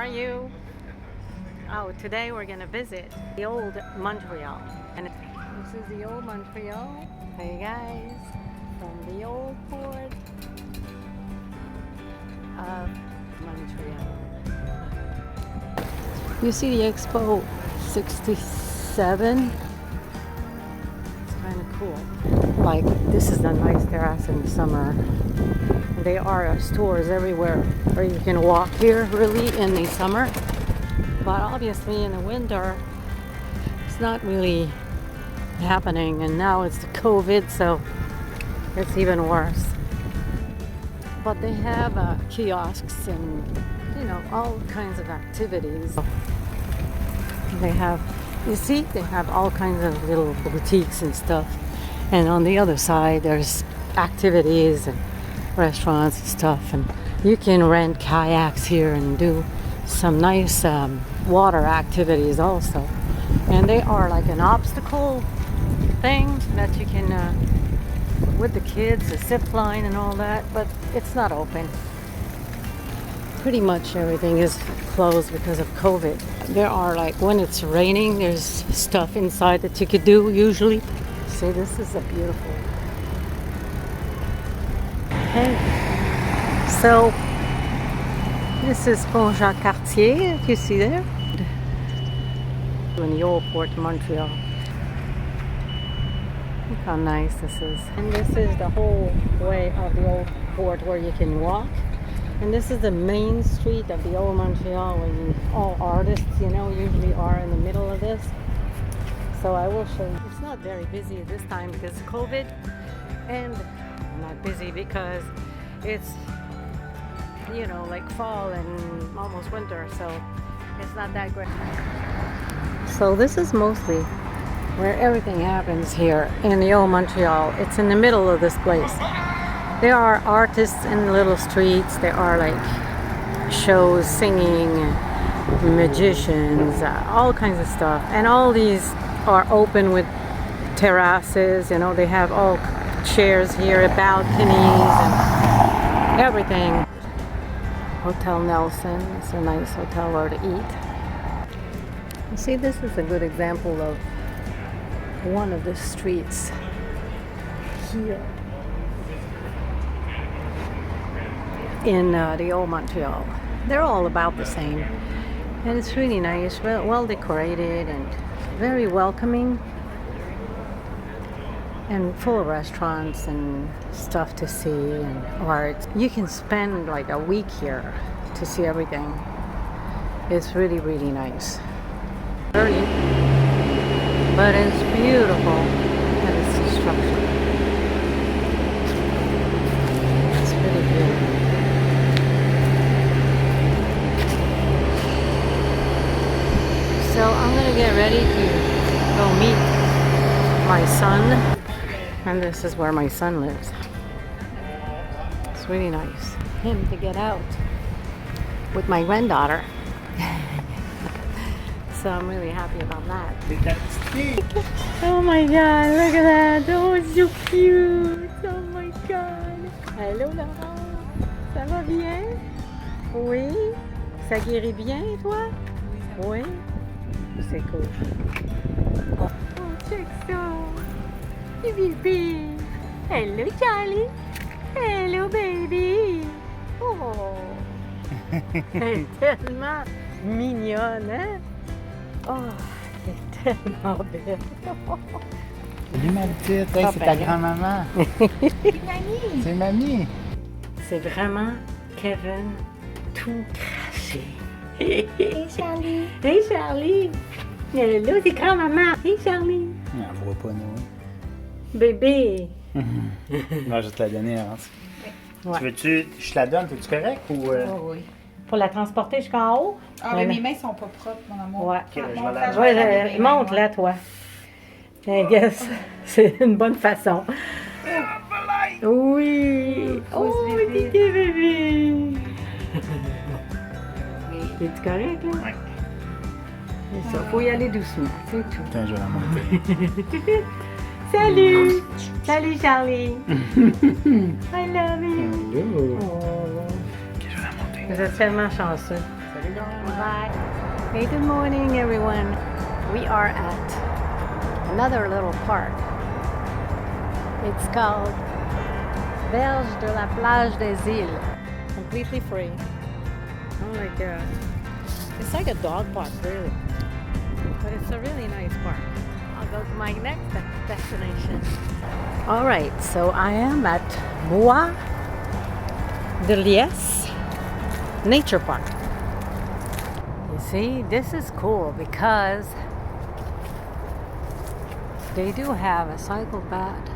are you? Oh, today we're gonna visit the Old Montreal. And this is the Old Montreal. Hey guys, from the old port of Montreal. You see the Expo 67? It's kind of cool. Like, this is a nice terrace in the summer. There are stores everywhere where you can walk here really in the summer. But obviously in the winter, it's not really happening. And now it's the COVID, so it's even worse. But they have kiosks and, you know, all kinds of activities. They have, you see, they have all kinds of little boutiques and stuff. And on the other side, there's activities and restaurants and stuff. And you can rent kayaks here and do some nice water activities also. And they are like an obstacle thing that you can, with the kids, the zip line and all that, but it's not open. Pretty much everything is closed because of COVID. There are, like, when it's raining, there's stuff inside that you could do usually. See, this is a beautiful. Okay, so this is Cartier, if you see there, in the old Port of Montreal. Look how nice this is. And this is the whole way of the old port where you can walk. And this is the main street of the old Montreal, where all artists, you know, usually are in the middle of this. So I will show you. It's not very busy this time because of COVID, and not busy because it's, you know, like fall and almost winter, so it's not that great. So this is mostly where everything happens here in the old Montreal. It's in the middle of this place. There are artists in the little streets. There are like shows, singing, magicians, all kinds of stuff. And all these are open with terraces. You know, they have all chairs here, balconies, and everything. Hotel Nelson. It's a nice hotel where to eat. You see, this is a good example of one of the streets here in the old Montreal. They're all about the same, and it's really nice, well decorated and very welcoming, and full of restaurants and stuff to see and art. You can spend like a week here to see everything. It's really, really nice. Early, but it's beautiful, and it's structure. It's really beautiful. So I'm gonna get ready to go meet my son, and this is where my son lives. It's really nice. Him to get out with my granddaughter. So I'm really happy about that. Oh my god, look at that. Oh, it's so cute. Oh my god. Hello Laurent. Ça va bien? Oui? Ça guérit bien, toi? Oui? C'est cool. Oh, check ça. Hey, baby. Hello, Charlie. Hello, baby. Oh. Elle est tellement mignonne, hein? Oh, elle est tellement belle. Salut ma petite, hey, c'est ta grand-maman. C'est mamie. C'est vraiment Kevin tout craché. Hey Charlie! Hey Charlie! Hello, c'est grand-maman! Hey Charlie! On la voit pas, nous. Bébé! Non, je vais te la donner, hein. Ouais. Tu veux-tu, je te la donne, es-tu correct ou... Oh, oui. Pour la transporter jusqu'en haut? Ah, mais mes mains sont pas propres, mon amour. Ouais. Ok, je vais la Monte-la, toi. I guess. C'est une bonne façon. Oui! Oh, petit bébé! Es-tu correct, là? Ouais. C'est ça, faut y aller doucement, c'est tout. Attends, je vais la monter. Salut! Salut, Charlie! I love you! Hello! Oh. Ok, je vais la monter. Vous êtes tellement chanceux. Salut, grand-maman! Bye. Hey, good morning, everyone. We are at another little park. It's called Berge de la Plage des Îles. Completely free. Oh my God. It's like a dog park, really. But it's a really nice park. I'll go to my next destination. All right, so I am at Bois de Liesse Nature Park. You see, this is cool because they do have a cycle path.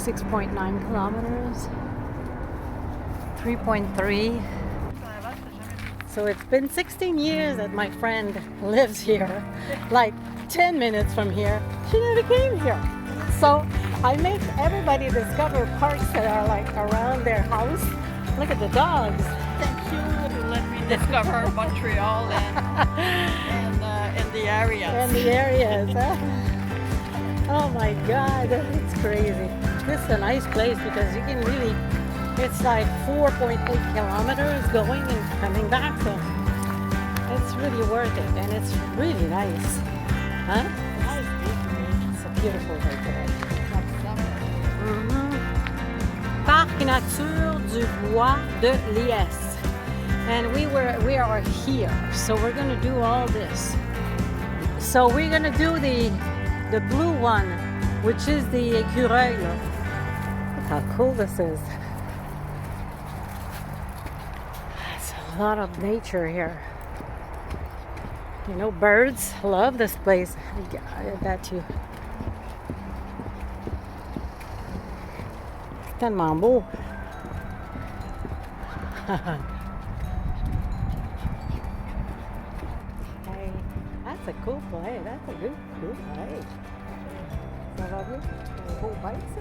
.9 kilometers, 3.3. So it's been 16 years that my friend lives here, like 10 minutes from here. She never came here. So I make everybody discover parks that are like around their house. Look at the dogs. Thank you to let me discover Montreal and the areas. And the areas, huh? Oh my God, it's crazy. This is a nice place because you can really, it's like 4.8 kilometers going and coming back, so it's really worth it, and it's really nice. Huh? It's a beautiful day today. Parc Nature du Bois de Liesse. And we are here, so we're gonna do all this. So we're gonna do the blue one, which is the écureuil. Look how cool this is. It's a lot of nature here. You know, birds love this place. I bet you. C'est tellement beau. Hey, that's a cool play. That's a good cool play. Ça va bien? C'est un beau bike, ça?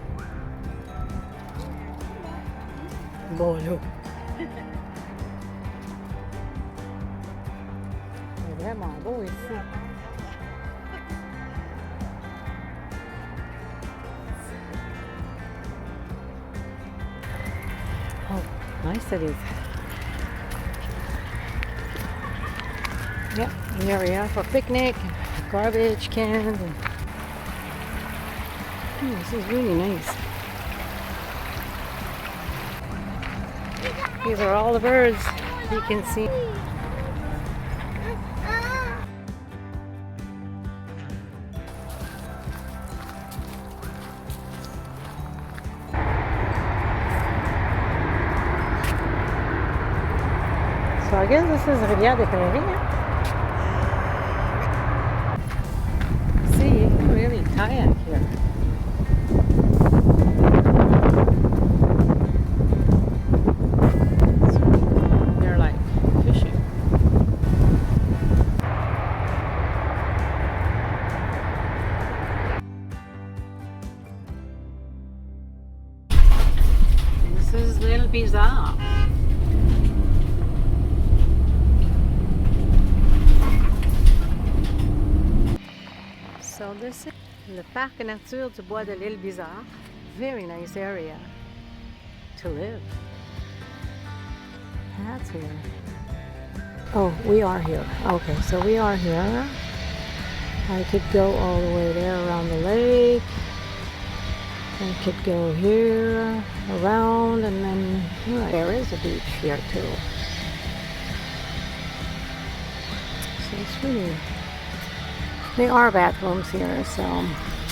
Bon, là. C'est vraiment beau ici. Oh, nice it is. Yep, an area for picnic, garbage cans, and this is really nice. These are all the birds you can see. So I guess this is Riviere des Prairies. See, you can really kayak here. They're like fishing. Bizard. So this is the Parc Nature du Bois de l'Île Bizard. Very nice area to live. That's here. Oh, we are here. Okay, so we are here. I could go all the way there around the lake. I could go here, around, and then there is a beach here too. So it's really, there are bathrooms here, so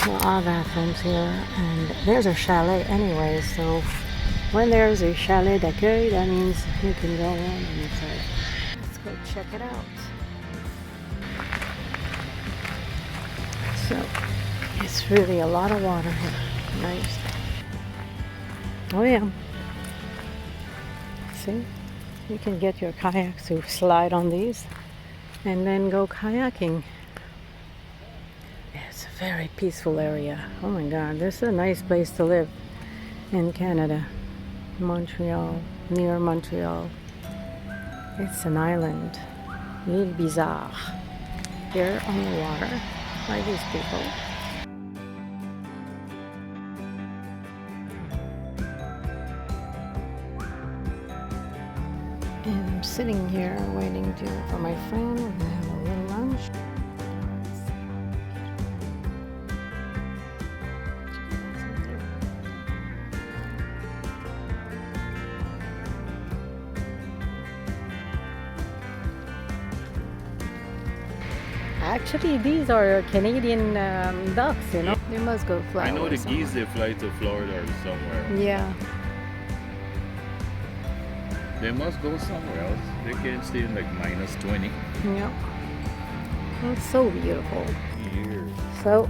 there are bathrooms here, and there's a chalet anyway, so when there's a chalet d'accueil, that means you can go in and say, let's go check it out. So it's really a lot of water here. Nice. Oh yeah. See? You can get your kayaks to slide on these and then go kayaking. It's a very peaceful area. Oh my god, this is a nice place to live in Canada. Montreal, near Montreal. It's an island. L'Île Bizard. Here on the water by these people. And I'm sitting here waiting for my friend. We're gonna have a little lunch. Actually, these are Canadian ducks, you know. They must go fly. I know the somewhere. geese, they fly to Florida or somewhere. Yeah. They must go somewhere else. They can't stay in like -20 Yeah. It's so beautiful. years. So,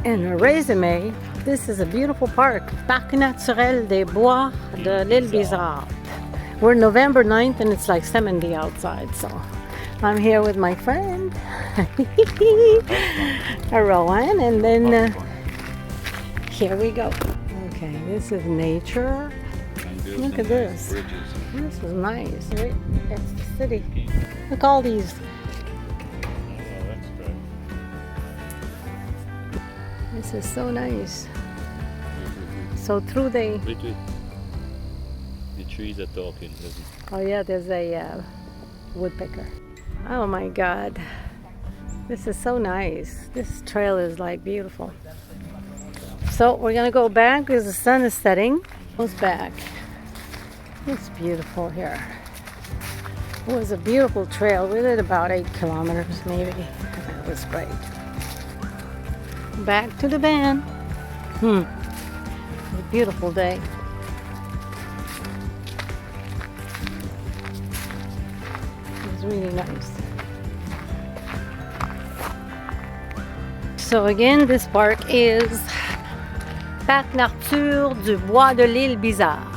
in a resume, this is a beautiful park. Parc Naturel des Bois de l'Île Bizard. We're November 9th and it's like 70 outside, so I'm here with my friend, Rowan, and then here we go. Okay, this is nature. And there's Look some at this. nice bridges. This is nice, right? It's the city. Look all these. Oh, that's great. This is so nice. So through the, Wait. The trees are talking. oh yeah, there's a woodpecker. Oh my God. This is so nice. This trail is like beautiful. So we're gonna go back because the sun is setting. Goes back. It's beautiful here. It was a beautiful trail. We did about 8 kilometers maybe. It was great. Back to the van. It was a beautiful day. It was really nice. So again, this park is Parc Nature du Bois de l'Île Bizard.